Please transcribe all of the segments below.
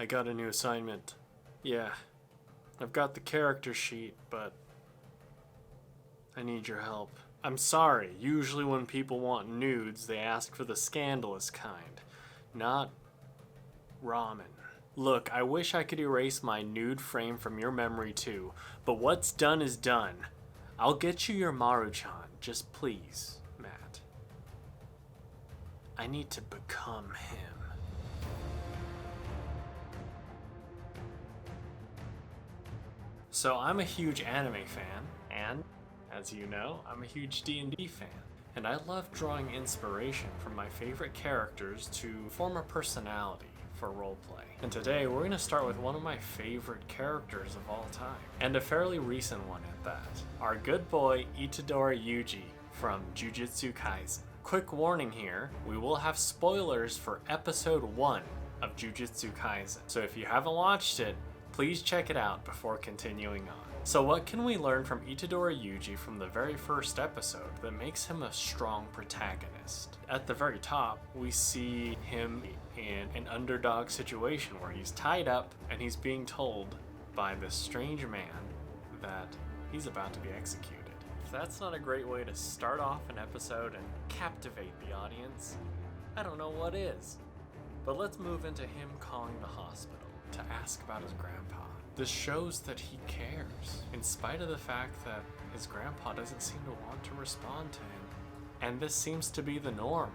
I got a new assignment. Yeah, I've got the character sheet, but I need your help. I'm sorry, usually when people want nudes, they ask for the scandalous kind, not ramen. Look, I wish I could erase my nude frame from your memory too, but what's done is done. I'll get you your Maruchan, just please, Matt. I need to become him. So I'm a huge anime fan, and as you know, I'm a huge D&D fan. And I love drawing inspiration from my favorite characters to form a personality for roleplay. And today we're going to start with one of my favorite characters of all time, and a fairly recent one at that. Our good boy Itadori Yuji from Jujustsu Kaisen. Quick warning here, we will have spoilers for episode 1 of Jujustsu Kaisen. So if you haven't watched it, please check it out before continuing on. So what can we learn from Itadori Yuji from the very first episode that makes him a strong protagonist? At the very top, we see him in an underdog situation where he's tied up and he's being told by this strange man that he's about to be executed. If that's not a great way to start off an episode and captivate the audience, I don't know what is. But let's move into him calling the hospital to ask about his grandpa. This shows that he cares, in spite of the fact that his grandpa doesn't seem to want to respond to him. And this seems to be the norm,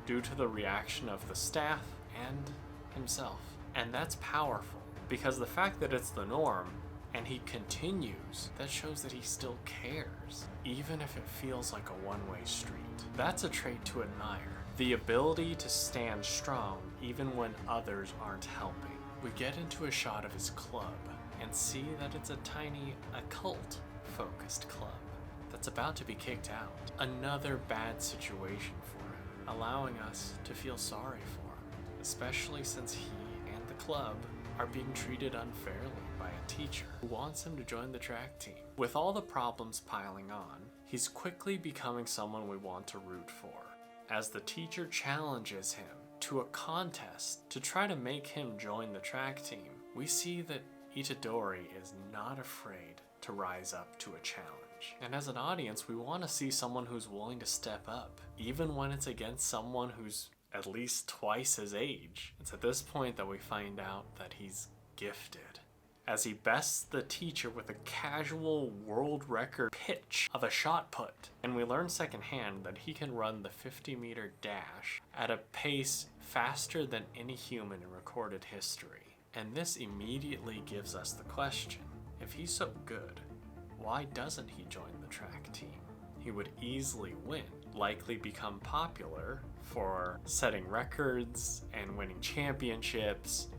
due to the reaction of the staff and himself. And that's powerful, because the fact that it's the norm, and he continues, that shows that he still cares, even if it feels like a one-way street. That's a trait to admire. The ability to stand strong, even when others aren't helping. We get into a shot of his club and see that it's a tiny occult-focused club that's about to be kicked out. Another bad situation for him, allowing us to feel sorry for him, especially since he and the club are being treated unfairly by a teacher who wants him to join the track team. With all the problems piling on, he's quickly becoming someone we want to root for, as the teacher challenges him to a contest to try to make him join the track team. We see that Itadori is not afraid to rise up to a challenge. And as an audience, we want to see someone who's willing to step up, even when it's against someone who's at least twice his age. It's at this point that we find out that he's gifted, as he bests the teacher with a casual world record pitch of a shot put. And we learn secondhand that he can run the 50-meter dash at a pace faster than any human in recorded history. And this immediately gives us the question, if he's so good, why doesn't he join the track team? He would easily win, likely become popular for setting records and winning championships,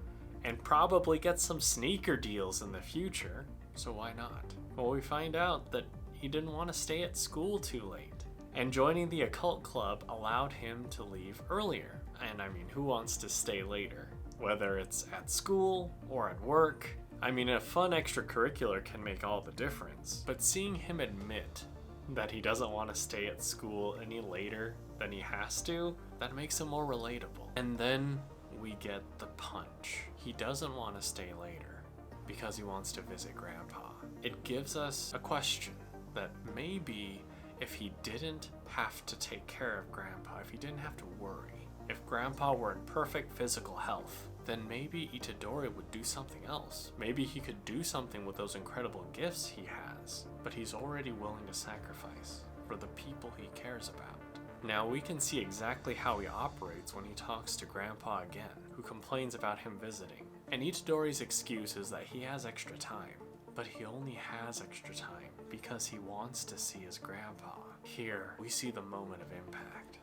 and probably get some sneaker deals in the future, so why not? Well, we find out that he didn't want to stay at school too late, and joining the occult club allowed him to leave earlier. And I mean, who wants to stay later? Whether it's at school or at work. I mean, a fun extracurricular can make all the difference, but seeing him admit that he doesn't want to stay at school any later than he has to, that makes him more relatable. And then we get the punch. He doesn't want to stay later because he wants to visit Grandpa. It gives us a question that maybe if he didn't have to take care of Grandpa, if he didn't have to worry, if Grandpa were in perfect physical health, then maybe Itadori would do something else. Maybe he could do something with those incredible gifts he has, but he's already willing to sacrifice for the people he cares about. Now we can see exactly how he operates when he talks to Grandpa again, who complains about him visiting. And Itadori's excuse is that he has extra time, but he only has extra time because he wants to see his grandpa. Here, we see the moment of impact.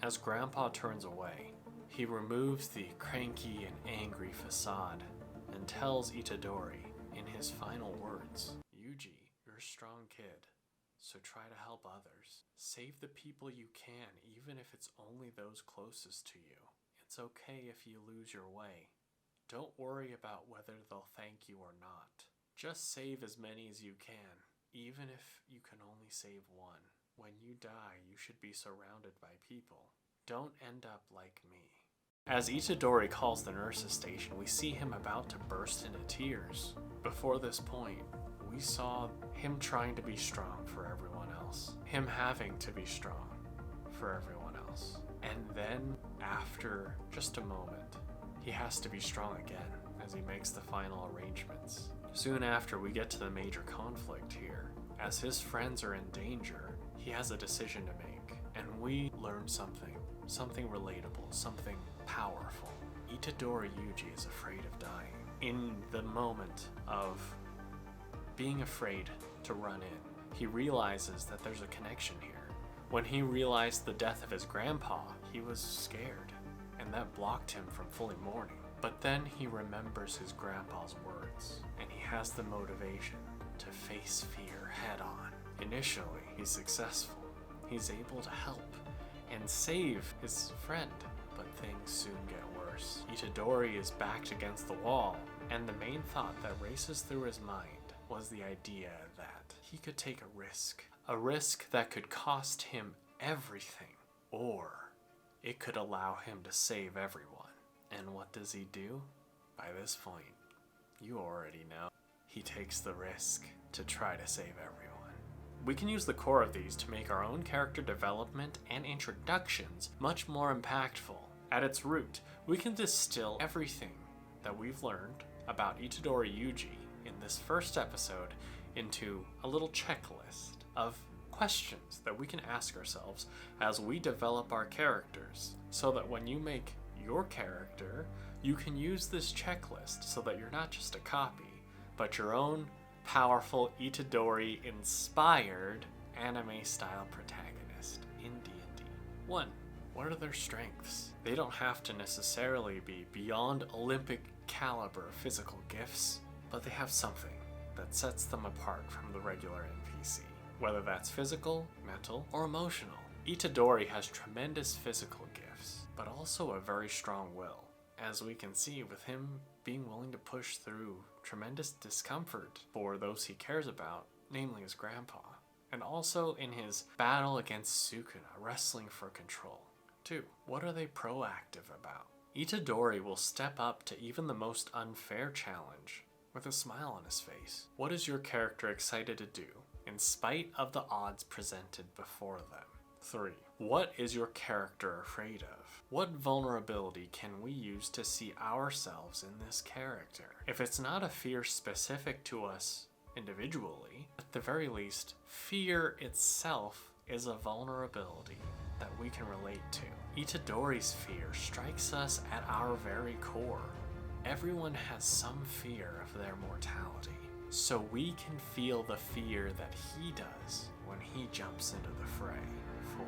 As Grandpa turns away, he removes the cranky and angry facade and tells Itadori in his final words, "Yuji, you're a strong kid, so try to help others. Save the people you can, even if it's only those closest to you. It's okay if you lose your way. Don't worry about whether they'll thank you or not. Just save as many as you can, even if you can only save one. When you die, you should be surrounded by people. Don't end up like me." As Itadori calls the nurse's station, we see him about to burst into tears. Before this point, we saw him trying to be strong for everyone else. Him having to be strong for everyone else. And then, after just a moment, he has to be strong again as he makes the final arrangements. Soon after, we get to the major conflict here. As his friends are in danger, he has a decision to make, and we learn something relatable, something powerful. Itadori Yuji is afraid of dying. In the moment of being afraid to run in, he realizes that there's a connection here. When he realized the death of his grandpa, he was scared, and that blocked him from fully mourning. But then he remembers his grandpa's words, and he has the motivation to face fear head on. Initially, he's successful. He's able to help and save his friend, but things soon get worse. Itadori is backed against the wall, and the main thought that races through his mind was the idea that he could take a risk that could cost him everything, or it could allow him to save everyone. And what does he do? By this point, you already know. He takes the risk to try to save everyone. We can use the core of these to make our own character development and introductions much more impactful. At its root, we can distill everything that we've learned about Itadori Yuji in this first episode into a little checklist of questions that we can ask ourselves as we develop our characters, so that when you make your character, you can use this checklist so that you're not just a copy, but your own powerful Itadori-inspired anime-style protagonist in D&D. 1. What are their strengths? They don't have to necessarily be beyond Olympic caliber physical gifts, but they have something that sets them apart from the regular NPC, whether that's physical, mental, or emotional. Itadori has tremendous physical gifts, but also a very strong will, as we can see with him being willing to push through tremendous discomfort for those he cares about, namely his grandpa, and also in his battle against Sukuna, wrestling for control. 2. What are they proactive about? Itadori will step up to even the most unfair challenge with a smile on his face. What is your character excited to do, in spite of the odds presented before them? 3. What is your character afraid of? What vulnerability can we use to see ourselves in this character? If it's not a fear specific to us individually, at the very least, fear itself is a vulnerability that we can relate to. Itadori's fear strikes us at our very core. Everyone has some fear of their mortality, so we can feel the fear that he does when he jumps into the fray. 4.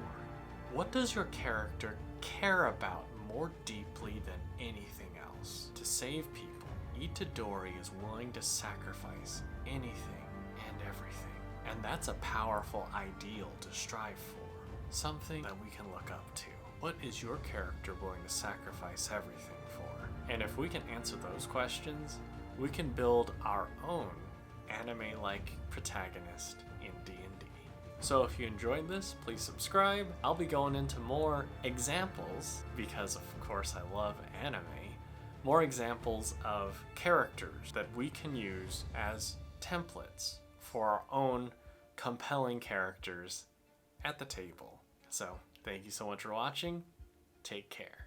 What does your character care about more deeply than anything else? To save people, Itadori is willing to sacrifice anything and everything. And that's a powerful ideal to strive for, something that we can look up to. What is your character willing to sacrifice everything for? And if we can answer those questions, we can build our own anime-like protagonist in D&D. So if you enjoyed this, please subscribe. I'll be going into more examples, because of course I love anime, more examples of characters that we can use as templates for our own compelling characters at the table. So thank you so much for watching. Take care.